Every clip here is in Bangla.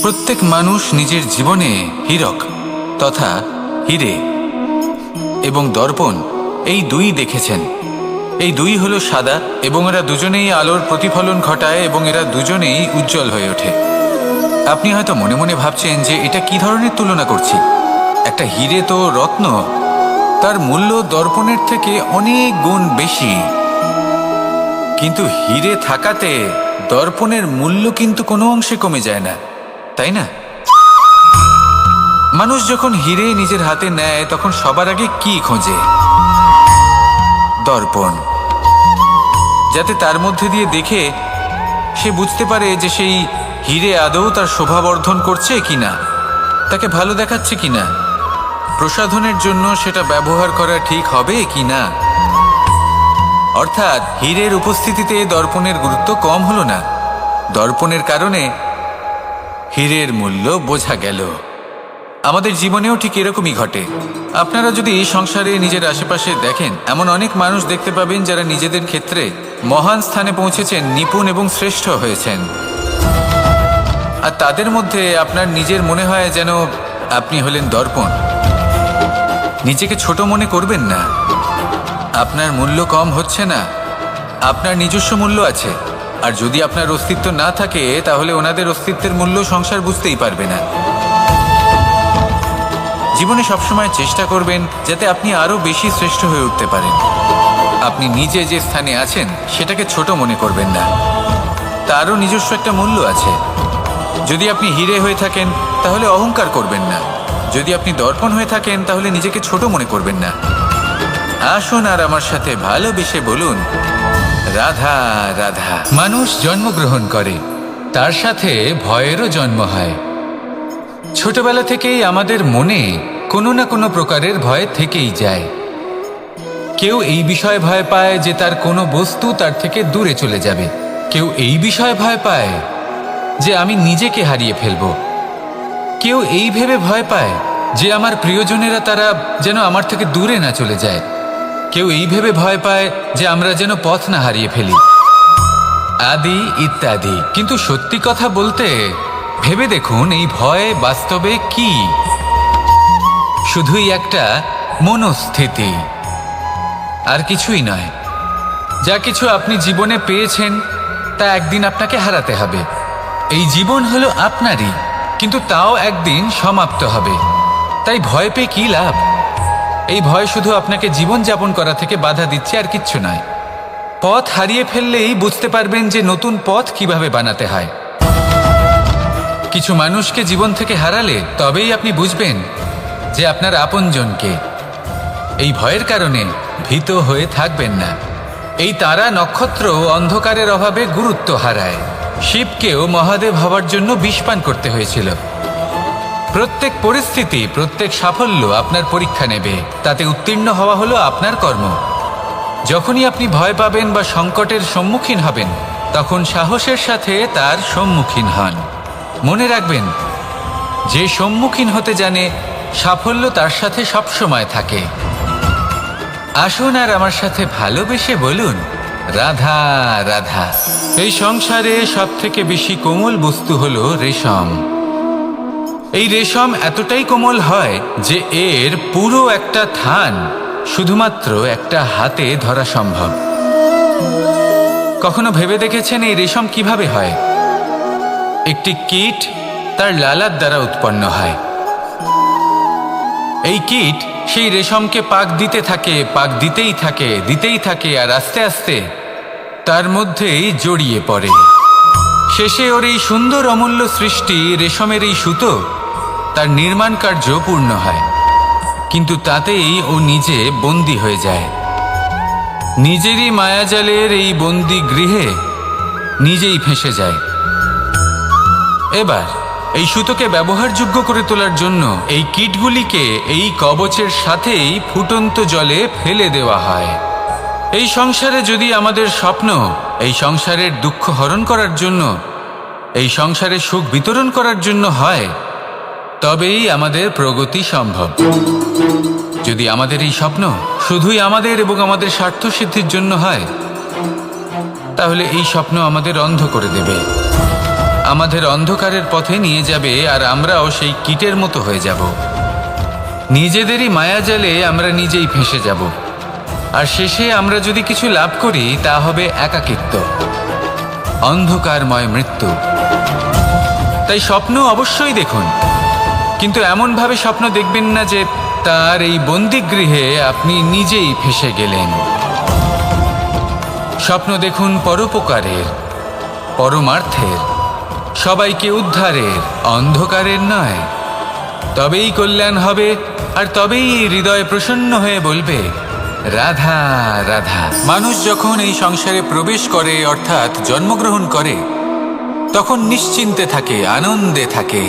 প্রত্যেক মানুষ নিজের জীবনে হীরক তথা হীরে এবং দর্পণ এই দুই দেখেছেন। এই দুই হলো সাদা এবং এরা দুজনেই আলোর প্রতিফলন ঘটায় এবং এরা দুজনেই উজ্জ্বল হয়ে ওঠে। আপনি হয়তো মনে মনে ভাবছেন যে এটা কি ধরনের তুলনা করছি। একটা হীরে তো রত্ন, তার মূল্য দর্পণের থেকে অনেক গুণ বেশি। কিন্তু হীরে থাকাতে দর্পণের মূল্য কিন্তু কোনো অংশে কমে যায় না, তাই না? মানুষ যখন হীরে নিজের হাতে নেয় তখন সবার আগে কি খোঁজে? দর্পণ, যাতে তার মধ্যে দিয়ে দেখে সে বুঝতে পারে যে সেই হীরে আদৌ তার শোভাবর্ধন করছে কিনা, তাকে ভালো দেখাচ্ছে কিনা, প্রসাধনের জন্য সেটা ব্যবহার করা ঠিক হবে কিনা। অর্থাৎ হীরের উপস্থিতিতে দর্পণের গুরুত্ব কম হলো না, দর্পণের কারণে হীরের মূল্য বোঝা গেল। আমাদের জীবনেও ঠিক এরকমই ঘটে। আপনারা যদি এই সংসারে নিজের আশেপাশে দেখেন, এমন অনেক মানুষ দেখতে পাবেন যারা নিজেদের ক্ষেত্রে মহান স্থানে পৌঁছেছেন, নিপুণ এবং শ্রেষ্ঠ হয়েছেন। আর তাদের মধ্যে আপনার নিজের মনে হয় যেন আপনি হলেন দর্পণ। নিজেকে ছোট মনে করবেন না। আপনার মূল্য কম হচ্ছে না, আপনার নিজস্ব মূল্য আছে। আর যদি আপনার অস্তিত্ব না থাকে তাহলে ওনাদের অস্তিত্বের মূল্য সংসার বুঝতেই পারবে না। জীবনে সবসময় চেষ্টা করবেন যাতে আপনি আরো বেশি শ্রেষ্ঠ হয়ে উঠতে পারেন। আপনি নিজে যে স্থানে আছেন সেটাকে ছোট মনে করবেন না, তারও নিজস্ব একটা মূল্য আছে। যদি আপনি হীরে হয়ে থাকেন তাহলে অহংকার করবেন না, যদি আপনি দর্পণ হয়ে থাকেন তাহলে নিজেকে ছোট মনে করবেন না। আসুন আর আমার সাথে ভালোবেসে বলুন, রাধা রাধা। মানুষ জন্মগ্রহণ করে, তার সাথে ভয়েরও জন্ম হয়। ছোটবেলা থেকেই আমাদের মনে কোনো না কোনো প্রকারের ভয় থেকেই যায়। কেউ এই বিষয়ে ভয় পায় যে তার কোনো বস্তু তার থেকে দূরে চলে যাবে, কেউ এই বিষয়ে ভয় পায় যে আমি নিজেকে হারিয়ে ফেলব, কেউ এই ভেবে ভয় পায় যে আমার প্রিয়জনেরা তারা যেন আমার থেকে দূরে না চলে যায়, কেউ এই ভেবে ভয় পায় যে আমরা যেন পথ না হারিয়ে ফেলি, আদি ইত্যাদি। কিন্তু সত্যি কথা বলতে ভেবে দেখুন, এই ভয় বাস্তবে কি? শুধুই একটা মনস্থিতি, আর কিছুই নয়। যা কিছু আপনি জীবনে পেয়েছেন তা একদিন আপনাকে হারাতে হবে। এই জীবন হলো আপনারই, কিন্তু তাও একদিন সমাপ্ত হবে। তাই ভয় পেয়ে কি লাভ? এই ভয় শুধু আপনাকে জীবন যাপন করা থেকে বাধা দিচ্ছে, আর কিচ্ছু নয়। পথ হারিয়ে ফেললেই বুঝতে পারবেন যে নতুন পথ কিভাবে বানাতে হয়। কিছু মানুষকে জীবন থেকে হারালে তবেই আপনি বুঝবেন যে আপনার আপনজনকে। এই ভয়ের কারণে ভীত হয়ে থাকবেন না। এই তারা নক্ষত্র অন্ধকারের অভাবে গুরুত্ব হারায়। শিবকেও মহাদেব হওয়ার জন্য বিষপান করতে হয়েছিল। প্রত্যেক পরিস্থিতি, প্রত্যেক সাফল্য আপনার পরীক্ষা নেবে, তাতে উত্তীর্ণ হওয়া হলো আপনার কর্ম। যখনই আপনি ভয় পাবেন বা সংকটের সম্মুখীন হবেন, তখন সাহসের সাথে তার সম্মুখীন হন। মনে রাখবেন, যে সম্মুখীন হতে জানে সাফল্য তার সাথে সবসময় থাকে। আসুন আর আমার সাথে ভালোবেসে বলুন, রাধা রাধা। এই সংসারে সব থেকে বেশি কোমল বস্তু হলো রেশম। এই রেশম এতটাই কোমল হয় যে এর পুরো একটা থান শুধুমাত্র একটা হাতে ধরা সম্ভব। কখনো ভেবে দেখেছেন এই রেশম কিভাবে হয়? একটি কীট তার লালার দ্বারা উৎপন্ন হয়। এই কীট সেই রেশমকে পাক দিতে থাকে, পাক দিতেই থাকে, আর আস্তে আস্তে তার মধ্যেই জড়িয়ে পড়ে। শেষে ওর এই সুন্দর অমূল্য সৃষ্টি রেশমের এই সুতো, তার নির্মাণ কার্য পূর্ণ হয়। কিন্তু তাতেই ও নিজে বন্দী হয়ে যায়। নিজেরই মায়াজালের এই বন্দী গৃহে নিজেই ফেঁসে যায়। এবার এই সুতোকে ব্যবহারযোগ্য করে তোলার জন্য এই কীটগুলিকে এই কবচের সাথেই ফুটন্ত জলে ফেলে দেওয়া হয়। এই সংসারে যদি আমাদের স্বপ্ন এই সংসারের দুঃখ হরণ করার জন্য, এই সংসারে সুখ বিতরণ করার জন্য হয়, তবেই আমাদের প্রগতি সম্ভব। যদি আমাদের এই স্বপ্ন শুধুই আমাদের এবং আমাদের স্বার্থ সিদ্ধির জন্য হয়, তাহলে এই স্বপ্ন আমাদের অন্ধ করে দেবে। আমাদের অন্ধকারের পথে নিয়ে যাবে, আর আমরাও সেই কীটের মতো হয়ে যাব। নিজেদেরই মায়াজালে আমরা নিজেই ফেঁসে যাব, আর শেষে আমরা যদি কিছু লাভ করি তা হবে একাকিত্ব, অন্ধকারময় মৃত্যু। তাই স্বপ্ন অবশ্যই দেখুন, কিন্তু এমনভাবে স্বপ্ন দেখবেন না যে তার এই বন্দিগৃহে আপনি নিজেই ফেঁসে গেলেন। স্বপ্ন দেখুন পরোপকারের, পরমার্থের, সবাইকে উদ্ধারের, অন্ধকারের নয়। তবেই কল্যাণ হবে, আর তবেই হৃদয় প্রসন্ন হয়ে বলবে রাধা রাধা। মানুষ যখন এই সংসারে প্রবেশ করে, অর্থাৎ জন্মগ্রহণ করে, তখন নিশ্চিন্তে থাকে, আনন্দে থাকে।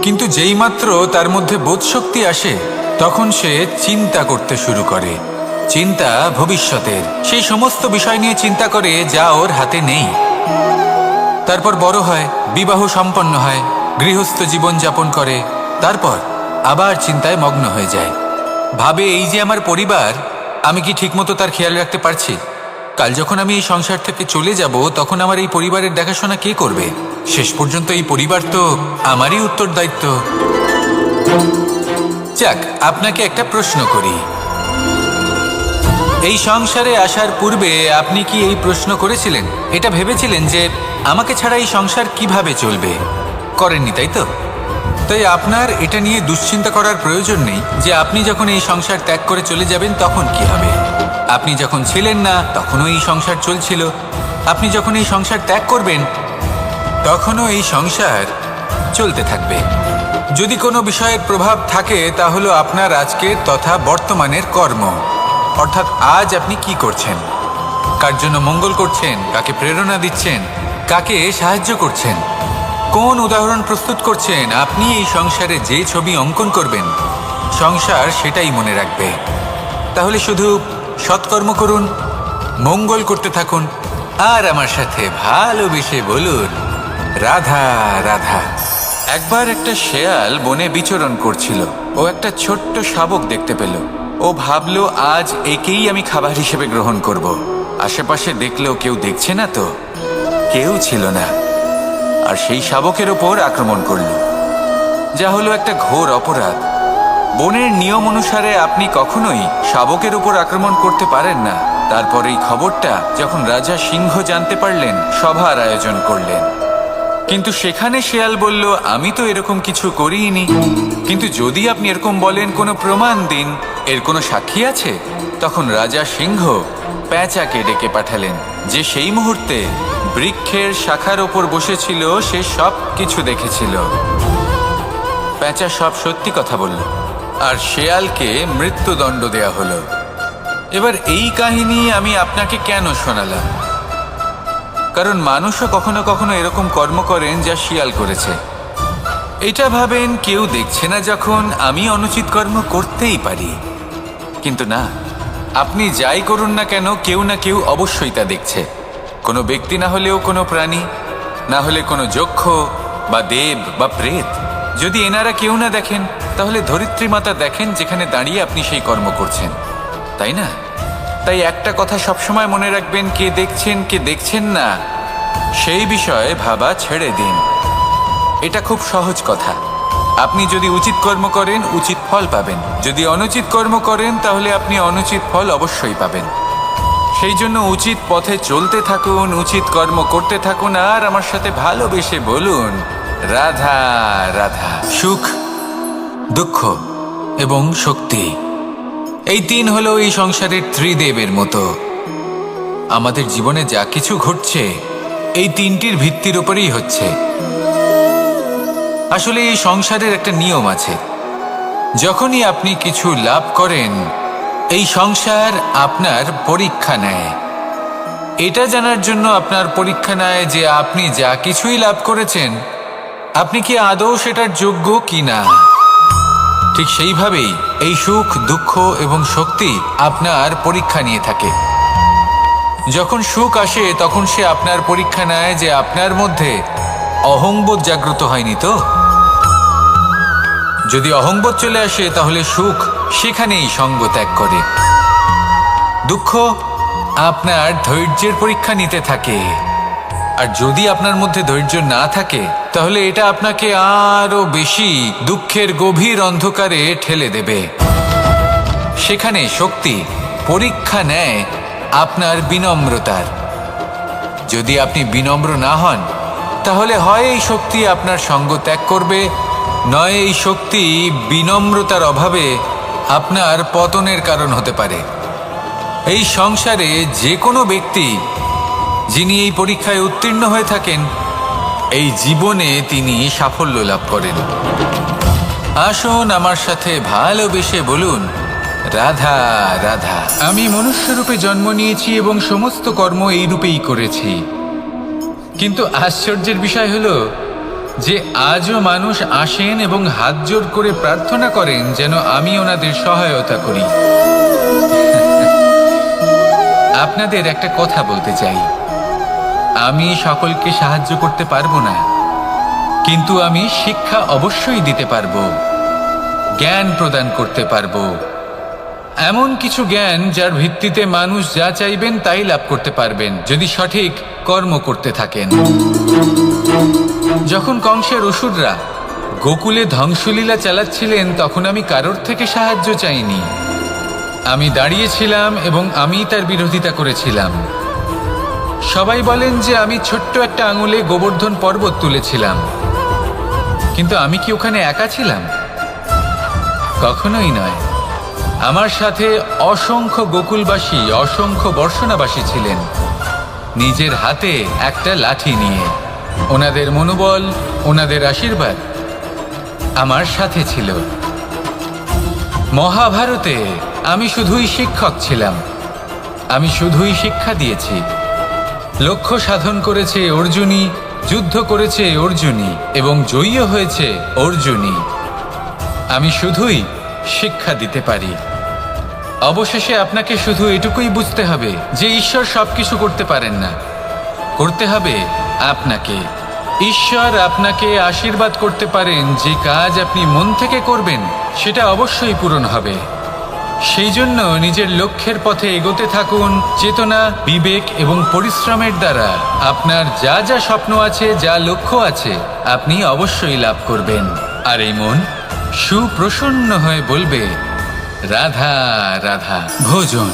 কিন্তু যেইমাত্র তার মধ্যে বোধশক্তি আসে, তখন সে চিন্তা করতে শুরু করে। চিন্তা ভবিষ্যতের, সেই সমস্ত বিষয় নিয়ে চিন্তা করে যা ওর হাতে নেই। তারপর বড় হয়, বিবাহ সম্পন্ন হয়, গৃহস্থ জীবন যাপন করে, তারপর আবার চিন্তায় মগ্ন হয়ে যায়। ভাবে এই যে আমার পরিবার, আমি কি ঠিকমতো তার খেয়াল রাখতে পারছি? কাল যখন আমি এই সংসার থেকে চলে যাব, তখন আমার এই পরিবারের দেখাশোনা কে করবে? শেষ পর্যন্ত এই পরিবার তো আমারই উত্তরদায়িত্ব। যাক, আপনাকে একটা প্রশ্ন করি। এই সংসারে আসার পূর্বে আপনি কি এই প্রশ্ন করেছিলেন, এটা ভেবেছিলেন যে আমাকে ছাড়া এই সংসার কিভাবে চলবে? করেননি, তাই তো? তাই আপনার এটা নিয়ে দুশ্চিন্তা করার প্রয়োজন নেই যে আপনি যখন এই সংসার ত্যাগ করে চলে যাবেন তখন কি হবে। আপনি যখন ছিলেন না তখনও এই সংসার চলছিল, আপনি যখন এই সংসার ত্যাগ করবেন তখনও এই সংসার চলতে থাকবে। যদি কোনো বিষয়ের প্রভাব থাকে তা হলো আপনার আজকের তথা বর্তমানের কর্ম, অর্থাৎ আজ আপনি কি করছেন, কার জন্য মঙ্গল করছেন, কাকে প্রেরণা দিচ্ছেন, কাকে সাহায্য করছেন, কোন উদাহরণ প্রস্তুত করছেন। আপনি এই সংসারে যে ছবি অঙ্কন করবেন, সংসার সেটাই মনে রাখবে। তাহলে শুধু সৎকর্ম করুন, মঙ্গল করতে থাকুন, আর আমার সাথে ভালোবেসে বলুন রাধা রাধা। একবার একটা শেয়াল বনে বিচরণ করছিল। ও একটা ছোট্ট শাবক দেখতে পেল। ও ভাবলো আজ একেই আমি খাবার হিসেবে গ্রহণ করব। আশেপাশে দেখলেও কেউ দেখছে না তো, কেউ ছিল না, আর সেই শাবকের ওপর আক্রমণ করল, যা হলো একটা ঘোর অপরাধ। বনের নিয়ম অনুসারে আপনি কখনোই শাবকের উপর আক্রমণ করতে পারেন না। তারপর এই খবরটা যখন রাজা সিংহ জানতে পারলেন, সভার আয়োজন করলেন। কিন্তু সেখানে শেয়াল বলল, আমি তো এরকম কিছু করিনি। কিন্তু যদি আপনি এরকম বলেন, কোনো প্রমাণ দিন, এর কোনো সাক্ষী আছে? তখন রাজা সিংহ পেঁচাকে ডেকে পাঠালেন, যে সেই মুহূর্তে বৃক্ষের শাখার ওপর বসেছিল, সে সব কিছু দেখেছিল। পেঁচা সব সত্যি কথা বলল, আর শেয়ালকে মৃত্যুদণ্ড দেয়া হলো। এবার এই কাহিনী আমি আপনাকে কেন শোনালাম? কারণ মানুষও কখনো কখনো এরকম কর্ম করেন যা শিয়াল করেছে। এটা ভাবেন কেউ দেখছে না, যখন আমি অনুচিত কর্ম করতেই পারি। কিন্তু না, আপনি যাই করুন না কেন, কেউ না কেউ অবশ্যই তা দেখছে। কোনো ব্যক্তি না হলেও কোনো প্রাণী, না হলে কোনো যক্ষ বা দেব বা প্রেত। যদি এনারা কেউ না দেখেন, তাহলে ধরিত্রী মাতা দেখেন, যেখানে দাঁড়িয়ে আপনি সেই কর্ম করছেন, তাই না? তাই একটা কথা সবসময় মনে রাখবেন, কে দেখছেন কে দেখছেন না সেই বিষয়ে ভাবা ছেড়ে দিন। এটা খুব সহজ কথা। আপনি যদি উচিত কর্ম করেন, উচিত ফল পাবেন। যদি অনুচিত কর্ম করেন, তাহলে আপনি অনুচিত ফল অবশ্যই পাবেন। সেই জন্য উচিত পথে চলতে থাকুন, উচিত কর্ম করতে থাকুন, আর আমার সাথে ভালোবেসে বলুন রাধা রাধা। সুখ, দুঃখ এবং শক্তি, এই তিন হলো এই সংসারের ত্রিদেবের মতো। আমাদের জীবনে যা কিছু ঘটছে এই তিনটির ভিত্তির উপরেই হচ্ছে। আসলে এই সংসারের একটা নিয়ম আছে, যখনই আপনি কিছু লাভ করেন, এই সংসার আপনার পরীক্ষা নেয়। এটা জানার জন্য আপনার পরীক্ষা নেয় যে আপনি যা কিছুই লাভ করেছেন, আপনি কি আদৌ সেটার যোগ্য কি না। ঠিক সেইভাবেই এই সুখ, দুঃখ এবং শক্তি আপনার পরীক্ষা নিয়ে থাকে। যখন সুখ আসে, তখন সে আপনার পরীক্ষা নেয় যে আপনার মধ্যে অহংবোধ জাগ্রত হয়নি তো। যদি অহংবোধ চলে আসে, তাহলে সুখ সেখানেই সঙ্গ ত্যাগ করে। দুঃখ আপনার ধৈর্যের পরীক্ষা নিতে থাকে, আর যদি আপনার মধ্যে ধৈর্য না থাকে তাহলে এটা আপনাকে আরো বেশি দুঃখের গভীর অন্ধকারে ঠেলে দেবে। সেখানে শক্তি পরীক্ষা নেয় আপনার বিনম্রতার। যদি আপনি বিনম্র না হন তাহলে হয় এই শক্তি আপনার সঙ্গ ত্যাগ করবে, নয় এই শক্তি বিনম্রতার অভাবে আপনার পতনের কারণ হতে পারে। এই সংসারে যে কোনো ব্যক্তি যিনি এই পরীক্ষায় উত্তীর্ণ হয়ে থাকেন, এই জীবনে তিনি সাফল্য লাভ করেন। আসুন আমার সাথে ভালোবেসে বলুন, রাধা রাধা। আমি মনুষ্যরূপে জন্ম নিয়েছি এবং সমস্ত কর্ম এই রূপেই করেছি, কিন্তু আশ্চর্যের বিষয় হলো যে আজও মানুষ আসেন এবং হাত জোড় করে প্রার্থনা করেন যেন আমি ওনাদের সহায়তা করি। আপনাদের একটা কথা বলতে চাই, আমি সকলকে সাহায্য করতে পারবো না, কিন্তু আমি শিক্ষা অবশ্যই দিতে পারবো, জ্ঞান প্রদান করতে পারবো। এমন কিছু জ্ঞান যার ভিত্তিতে মানুষ যা চাইবেন তাই লাভ করতে পারবেন যদি সঠিক কর্ম করতে থাকেন। যখন কংসের অসুররা গোকুলে ধ্বংসলীলা চালাচ্ছিলেন তখন আমি কারোর থেকে সাহায্য চাইনি। আমি দাঁড়িয়েছিলাম এবং আমি তার বিরোধিতা করেছিলাম। সবাই বলেন যে আমি ছোট্ট একটা আঙুলে গোবর্ধন পর্বত তুলেছিলাম, কিন্তু আমি কি ওখানে একা ছিলাম? কখনোই নয়। আমার সাথে অসংখ্য গোকুলবাসী, অসংখ্য বর্ষণাবাসী ছিলেন, নিজের হাতে একটা লাঠি নিয়ে। ওনাদের মনোবল, ওনাদের আশীর্বাদ আমার সাথে ছিল। মহাভারতে আমি শুধুই শিক্ষক ছিলাম, আমি শুধুই শিক্ষা দিয়েছি। লক্ষ্য সাধন করেছে অর্জুনই, যুদ্ধ করেছে অর্জুনই এবং জয়ীও হয়েছে অর্জুনই। আমি শুধুই শিক্ষা দিতে পারি। অবশেষে আপনাকে শুধু এটুকুই বুঝতে হবে যে ঈশ্বর সবকিছু করতে পারেন না, করতে হবে আপনাকে। ঈশ্বর আপনাকে আশীর্বাদ করতে পারেন যে কাজ আপনি মন থেকে করবেন সেটা অবশ্যই পূরণ হবে। সেই জন্য নিজের লক্ষ্যের পথে এগোতে থাকুন। চেতনা, বিবেক এবং পরিশ্রমের দ্বারা আপনার যা যা স্বপ্ন আছে, যা লক্ষ্য আছে, আপনি অবশ্যই লাভ করবেন। আর এই মন সুপ্রসন্ন হয়ে বলবে, রাধা রাধা। ভোজন।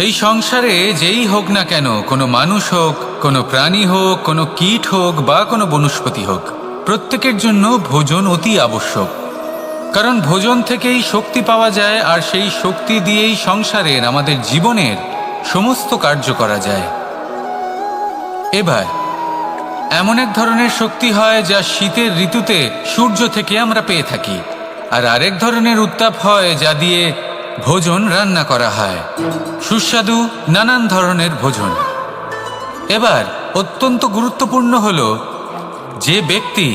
এই সংসারে যেই হোক না কেন, কোনো মানুষ হোক, কোনো প্রাণী হোক, কোনো কীট হোক বা কোনো বনস্পতি হোক, প্রত্যেকের জন্য ভোজন অতি আবশ্যক। কারণ ভোজন থেকেই শক্তি পাওয়া যায়, আর সেই শক্তি দিয়েই সংসারের, আমাদের জীবনের সমস্ত কার্য করা যায়। এবার এমন এক ধরনের শক্তি হয় যা শীতের ঋতুতে সূর্য থেকে আমরা পেয়ে থাকি, আর আরেক ধরনের উত্তাপ হয় যা দিয়ে ভোজন রান্না করা হয়, সুস্বাদু নানান ধরনের ভোজন। এবার অত্যন্ত গুরুত্বপূর্ণ হলো যে ব্যক্তি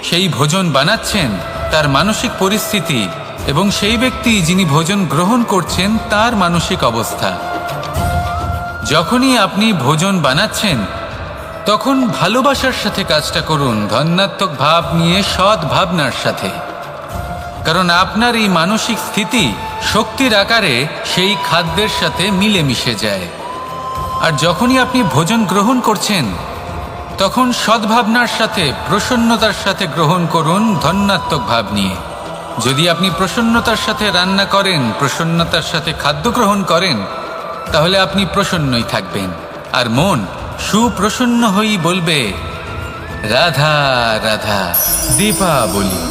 সেই ভোজন বানাচ্ছেন তার মানসিক পরিস্থিতি এবং সেই ব্যক্তি যিনি ভোজন গ্রহণ করছেন তার মানসিক অবস্থা। যখনই আপনি ভোজন বানাচ্ছেন তখন ভালোবাসার সাথে কাজটা করুন, ধন্যাত্মক ভাব নিয়ে, সৎ ভাবনার সাথে। কারণ আপনার এই মানসিক স্থিতি শক্তির আকারে সেই খাদ্যের সাথে মিলেমিশে যায়। আর যখনই আপনি ভোজন গ্রহণ করছেন তখন সদ্ভাবনার সাথে, প্রসন্নতার সাথে গ্রহণ করুন, ধন্যাত্মক ভাব নিয়ে। যদি আপনি প্রসন্নতার সাথে রান্না করেন, প্রসন্নতার সাথে খাদ্য গ্রহণ করেন, তাহলে আপনি প্রসন্নই থাকবেন। আর মন সুপ্রসন্ন হয়েই বলবে, রাধা রাধা। দীপাবলি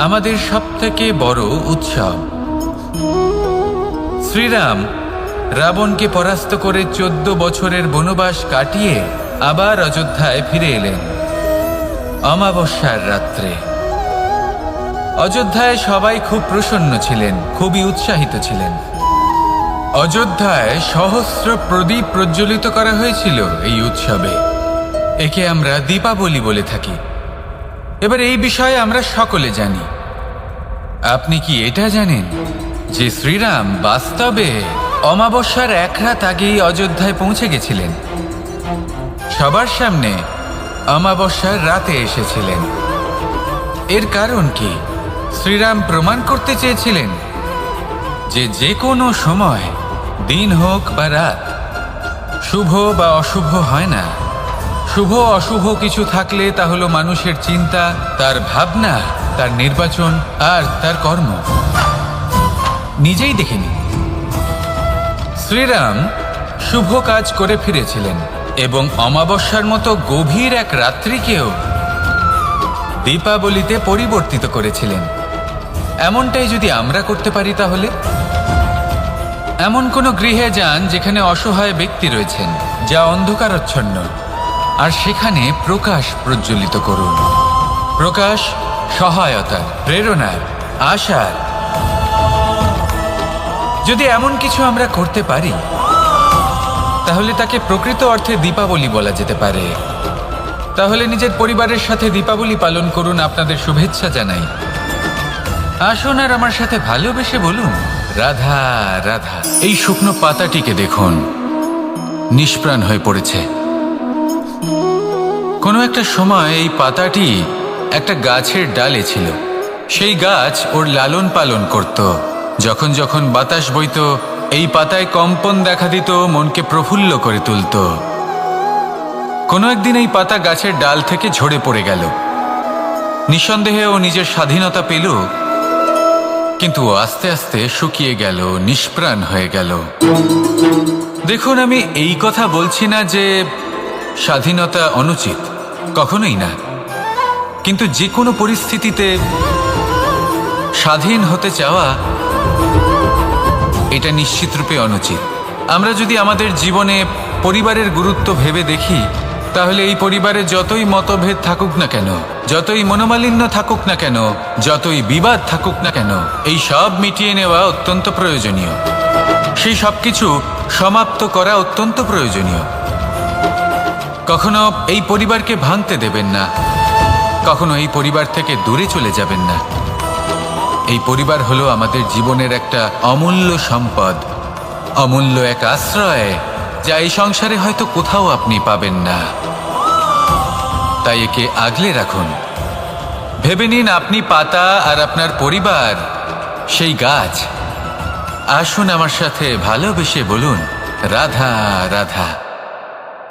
আমাদের সবথেকে বড় উৎসব। শ্রীরাম রাবণকে পরাস্ত করে 14 বছরের বনবাস কাটিয়ে আবার অযোধ্যায় ফিরে এলেন অমাবস্যার রাত্রে। অযোধ্যায় সবাই খুব প্রসন্ন ছিলেন, খুবই উৎসাহিত ছিলেন। অযোধ্যায় সহস্র প্রদীপ প্রজ্বলিত করা হয়েছিল এই উৎসবে। একে আমরা দীপাবলি বলে থাকি। এবার এই বিষয়ে আমরা সকলে জানি। আপনি কি এটা জানেন যে শ্রীরাম বাস্তবে অমাবস্যার এক রাত আগেই অযোধ্যায় পৌঁছে গেছিলেন? সবার সামনে অমাবস্যার রাতে এসেছিলেন। এর কারণ কি? শ্রীরাম প্রমাণ করতে চেয়েছিলেন যে যে কোনো সময়, দিন হোক বা রাত, শুভ বা অশুভ হয় না। শুভ অশুভ কিছু থাকলে তা হলো মানুষের চিন্তা, তার ভাবনা, তার নির্বাচন আর তার কর্ম। নিজেই দেখে নিন, শ্রীরাম শুভ কাজ করে ফিরেছিলেন এবং অমাবস্যার মতো গভীর এক রাত্রিকেও দীপাবলিতে পরিবর্তিত করেছিলেন। এমনটাই যদি আমরা করতে পারি, তাহলে এমন কোনো গৃহে যান যেখানে অসহায় ব্যক্তি রয়েছেন, যা অন্ধকারাচ্ছন্ন, আর সেখানে প্রকাশ প্রজ্বলিত করুন। প্রকাশ সহায়তার, প্রেরণার, আশার। যদি এমন কিছু আমরা করতে পারি, তাহলে তাকে প্রকৃত অর্থে দীপাবলি বলা যেতে পারে। তাহলে নিজের পরিবারের সাথে দীপাবলি পালন করুন। আপনাদের শুভেচ্ছা জানাই। আসুন আর আমার সাথে ভালোবেসে বলুন, রাধা রাধা। এই শুকনো পাতাটিকে দেখুন, নিষ্প্রাণ হয়ে পড়েছে। কোনো একটা সময় এই পাতাটি একটা গাছের ডালে ছিল। সেই গাছ ওর লালন পালন করত। যখন যখন বাতাস বইত, এই পাতায় কম্পন দেখা দিত, মনকে প্রফুল্ল করে তুলত। কোনো একদিন এই পাতা গাছের ডাল থেকে ঝরে পড়ে গেল। নিঃসন্দেহে ও নিজের স্বাধীনতা পেল, কিন্তু আস্তে আস্তে শুকিয়ে গেল, নিষ্প্রাণ হয়ে গেল। দেখুন, আমি এই কথা বলছি না যে স্বাধীনতা অনুচিত, কখনোই না। কিন্তু যে কোনো পরিস্থিতিতে স্বাধীন হতে চাওয়া, এটা নিশ্চিতরূপে অনুচিত। আমরা যদি আমাদের জীবনে পরিবারের গুরুত্ব ভেবে দেখি, তাহলে এই পরিবারে যতই মতভেদ থাকুক না কেন, যতই মনোমালিন্য থাকুক না কেন, যতই বিবাদ থাকুক না কেন, এই সব মিটিয়ে নেওয়া অত্যন্ত প্রয়োজনীয়। সেই সব কিছু সমাপ্ত করা অত্যন্ত প্রয়োজনীয়। কখনো এই পরিবারকে ভাঙতে দেবেন না, কখনো এই পরিবার থেকে দূরে চলে যাবেন না। এই পরিবার হলো আমাদের জীবনের একটা অমূল্য সম্পদ, অমূল্য এক আশ্রয়, যা এই সংসারে হয়তো কোথাও আপনি পাবেন না। তাই একে আগলে রাখুন। ভেবে নিন, আপনি পাতা আর আপনার পরিবার সেই গাছ। আসুন আমার সাথে ভালোবেসে বলুন, রাধা রাধা।